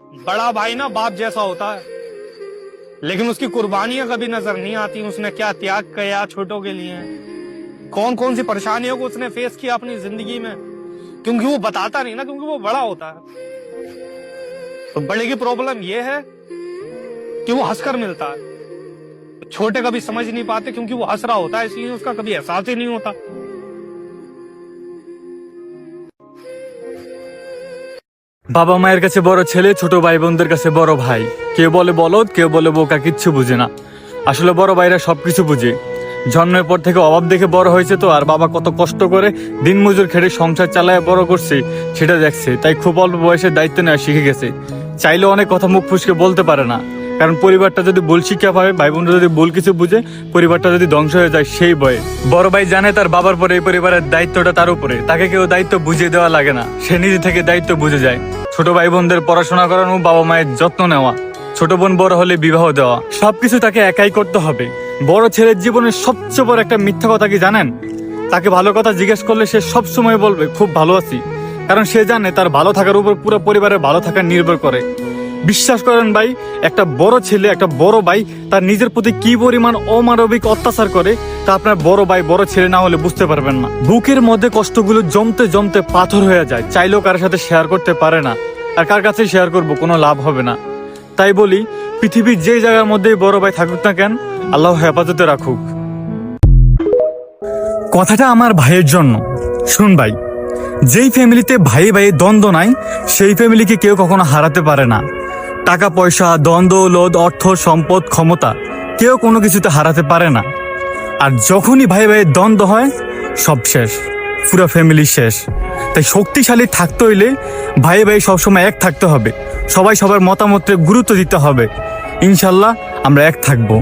बड़ा भाई ना बाप जैसा होता है, लेकिन उसकी कुर्बानियां कभी नजर नहीं आती। उसने क्या त्याग किया छोटों के लिए, कौन कौन सी परेशानियों को उसने फेस किया अपनी जिंदगी में, क्योंकि वो बताता नहीं ना, क्योंकि वो बड़ा होता है। तो बड़े की प्रॉब्लम ये है कि वो हंसकर मिलता है, छोटे कभी समझ नहीं पाते क्योंकि वो हंस रहा होता है, इसलिए उसका कभी एहसास ही नहीं होता। বাবা মায়ের কাছে বড় ছেলে, ছোট ভাই বোনদের কাছে বড় ভাই। কেউ বলে বলদ, কেউ বলে বোকা, কিচ্ছু বুঝে না। আসলে বড় ভাইরা সবকিছু বুঝে। জন্মের পর থেকে অভাব দেখে বড় হয়েছে তো, আর বাবা কত কষ্ট করে দিনমজুর খেটে সংসার চালায় বড় করছে সেটা দেখছে, তাই খুব অল্প বয়সে দায়িত্ব নেওয়া শিখে গেছে। চাইলেও অনেক কথা মুখ ফুসকে বলতে পারে না, কারণ পরিবারটা যদি ভুল শিক্ষা পাবে, ভাই বোনরা যদি ভুল কিছু বুঝে, পরিবারটা যদি ধ্বংস হয়ে যায় সেই ভয়ে। বড় ভাই জানে তার বাবার পরে এই পরিবারের দায়িত্বটা তার উপরে, তাকে কেউ দায়িত্ব বুঝিয়ে দেওয়া লাগে না, সে নিজে থেকে দায়িত্ব বুঝে যায়। ছোট ভাই বোনদের পড়াশোনা করানো, বাবা মায়ের যত্ন নেওয়া, ছোট বোন বড় হলে বিবাহ দেওয়া, সবকিছু তাকে একাই করতে হবে। বড় ছেলের জীবনের সবচেয়ে বড় একটা মিথ্যা কথা কি জানেন? তাকে ভালো কথা জিজ্ঞেস করলে সে সব সময় বলবে খুব ভালো আছি, কারণ সে জানে তার ভালো থাকার উপর পুরো পরিবারের ভালো থাকা নির্ভর করে। বিশ্বাস করেন ভাই, একটা বড় ছেলে, একটা বড় ভাই তার নিজের প্রতি কি পরিমাণ অমানবিক অত্যাচার করে তা আপনার বড় ভাই বড় ছেলে না হলে বুঝতে পারবেন না। বুকের মধ্যে কষ্টগুলো জমতে জমতে পাথর হয়ে যায়, চাইলেও কারোর সাথে শেয়ার করতে পারে না, আর কার কাছে শেয়ার করবো, কোনো লাভ হবে না। তাই বলি, পৃথিবীর যে জায়গার মধ্যেই বড় ভাই থাকুক না কেন, আল্লাহ হেফাজতে রাখুক। কথাটা আমার ভাইয়ের জন্য। শুন ভাই, যেই ফ্যামিলিতে ভাই ভাই দ্বন্দ্ব নাই, সেই ফ্যামিলিকে কেউ কখনো হারাতে পারে না। টাকা পয়সা, দ্বন্দ্ব, লোভ, অর্থ, সম্পদ, ক্ষমতা, কেউ কোনো কিছুতে হারাতে পারে না। আর যখনই ভাই ভাইয়ের দ্বন্দ্ব হয়, সব শেষ, পুরো ফ্যামিলি শেষ। তাই শক্তিশালী থাকতে হইলে ভাই ভাই সবসময় এক থাকতে হবে, সবাই সবার মতামতকে গুরুত্ব দিতে হবে। ইনশাল্লাহ আমরা এক থাকবো।